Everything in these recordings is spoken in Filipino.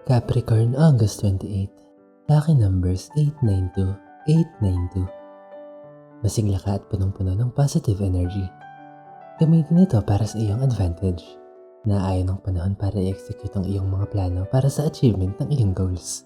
Capricorn, August 28. Lucky numbers 892, 892. Masigla ka at punong-puno ng positive energy. Gamitin ito para sa iyong advantage. Naayon ng panahon para i-execute ang iyong mga plano para sa achievement ng iyong goals.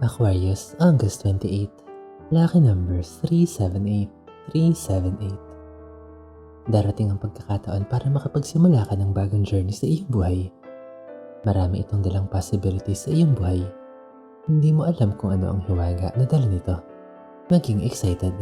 Aquarius, August 28. Lucky numbers 378, 378. Darating ang pagkakataon para makapagsimula ka ng bagong journey sa iyong buhay. Marami itong dalang possibilities sa iyong buhay. Hindi mo alam kung ano ang hiwaga na dala nito. Maging excited.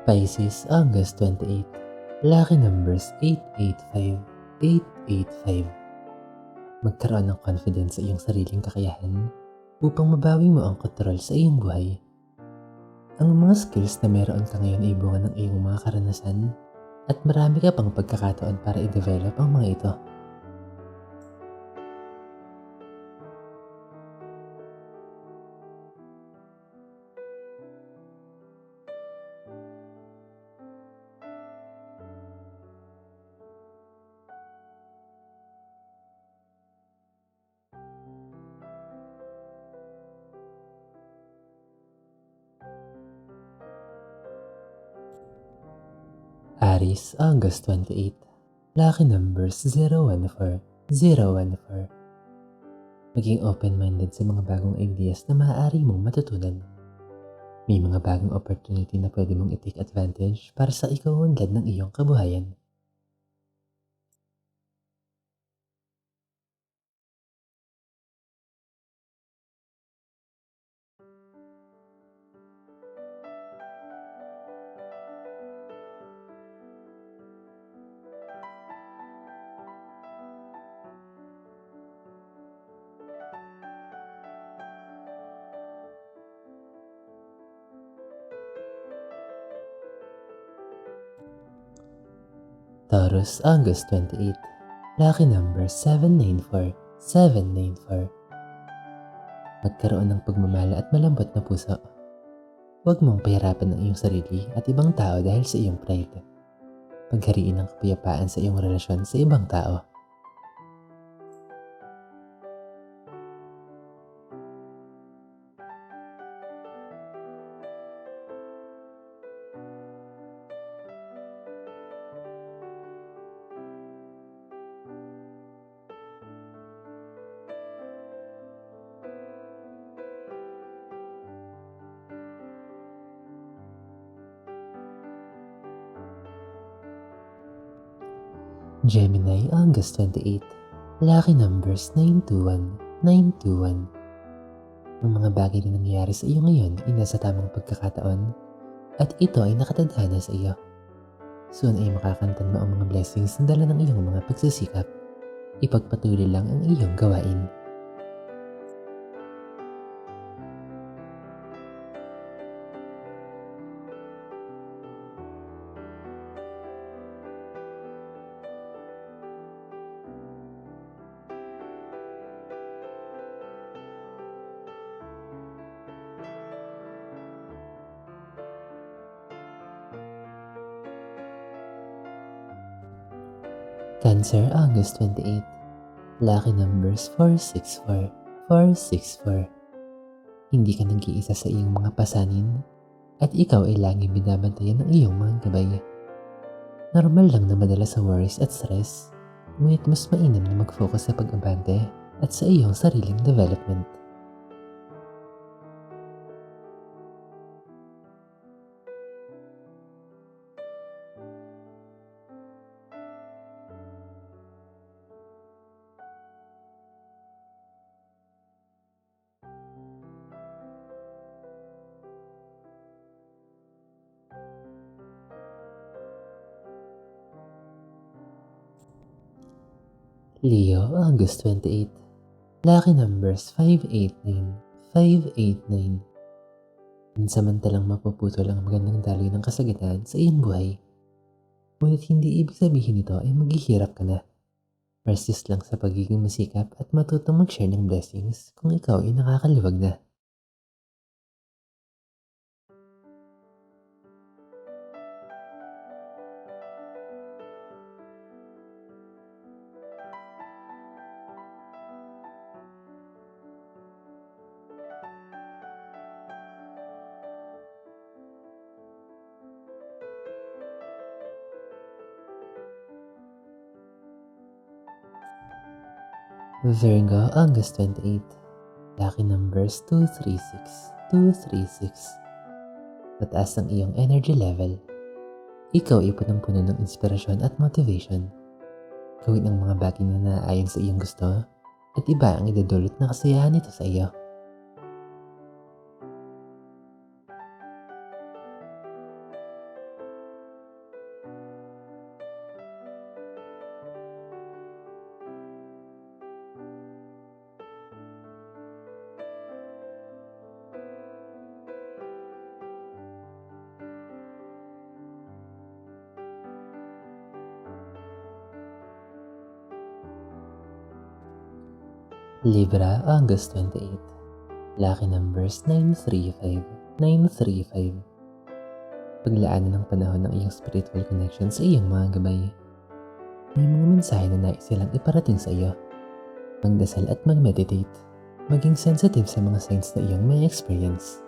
Pisces, August 28. Lucky numbers 885, 885. Magkaroon ng confidence sa iyong sariling kakayahan upang mabawi mo ang kontrol sa iyong buhay. Ang mga skills na meron ka ngayon ay bunga ng iyong mga karanasan at marami ka pang pagkakataon para i-develop ang mga ito. Aries, August 28. Lucky numbers 014, 014. Maging open-minded sa mga bagong ideas na maaari mong matutunan. May mga bagong opportunity na pwede mong i-take advantage para sa ikaunlad ng iyong kabuhayan. Taurus, August 28. Lucky number 794, 794. Magkaroon ng pagmamala at malambot na puso. Huwag mong pahirapan ang iyong sarili at ibang tao dahil sa iyong pride. Paghariin ang kapayapaan sa iyong relasyon sa ibang tao. Gemini, August 28. Lucky numbers 921, 921. Ang mga bagay na nangyayari sa iyo ngayon ay nasa tamang pagkakataon at ito ay nakatadhana sa iyo. Soon ay makakantan mo ang mga blessings na dala ng iyong mga pagsisikap. Ipagpatuloy lang ang iyong gawain. Cancer, August 28. Lucky numbers 464, 464. Hindi ka nag-iisa sa iyong mga pasanin at ikaw ay laging binabantayan ng iyong mga gabay. Normal lang na madala sa worries at stress, ngunit mas mainam na mag-focus sa pag-abante at sa iyong sariling development. Leo, August 28. Lucky numbers 589, 589. Pansamantalang mapuputol ang magandang daloy ng kasagatan sa iyong buhay. Ngunit hindi ibig sabihin nito ay maghihirap ka na. Persist lang sa pagiging masikap at matutong mag-share ng blessings kung ikaw ay nakakaluwag na. Virgo, August 28. Lucky numbers 236, 236. Mataas ang iyong energy level. Ikaw ay punong-puno ng inspirasyon at motivation. Gawin ang mga bagay na naaayon sa iyong gusto at iba ang idudulot na kasiyahan nito sa iyo. Libra, August 28. Lucky numbers 935, 935. Paglaanan ng panahon ng iyong spiritual connection sa iyong mga gabay. May mga mensahe na nais silang iparating sa iyo. Magdasal at mag-meditate. Maging sensitive sa mga signs na iyong may experience.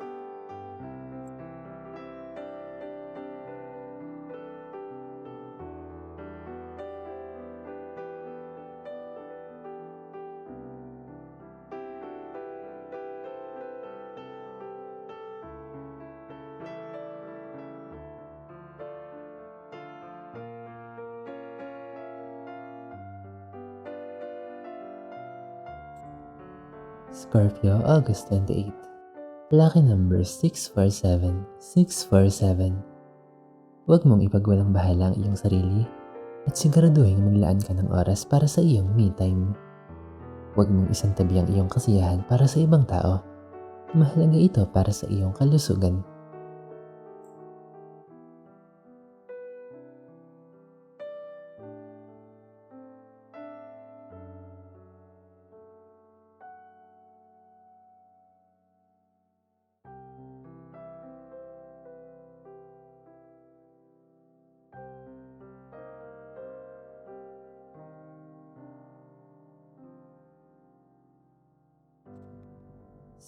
Scorpio, August 28. Lucky numbers 647, 647. Huwag mong ipagwalang bahala ang iyong sarili at siguraduhin maglaan ka ng oras para sa iyong me time. Huwag mong isantabi ang iyong kasiyahan para sa ibang tao. Mahalaga ito para sa iyong kalusugan.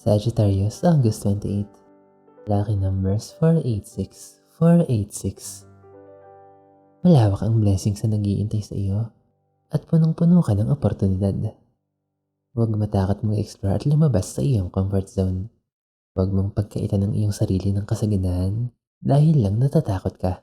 Sagittarius, August 28. Lucky numbers 486, 486. Malawak ang blessings na nag-iintay sa iyo at punong-puno ka ng oportunidad. Huwag matakot mag-explore at lumabas sa iyong comfort zone. Huwag mong pagkaitan ng iyong sarili ng kasaganahan dahil lang natatakot ka.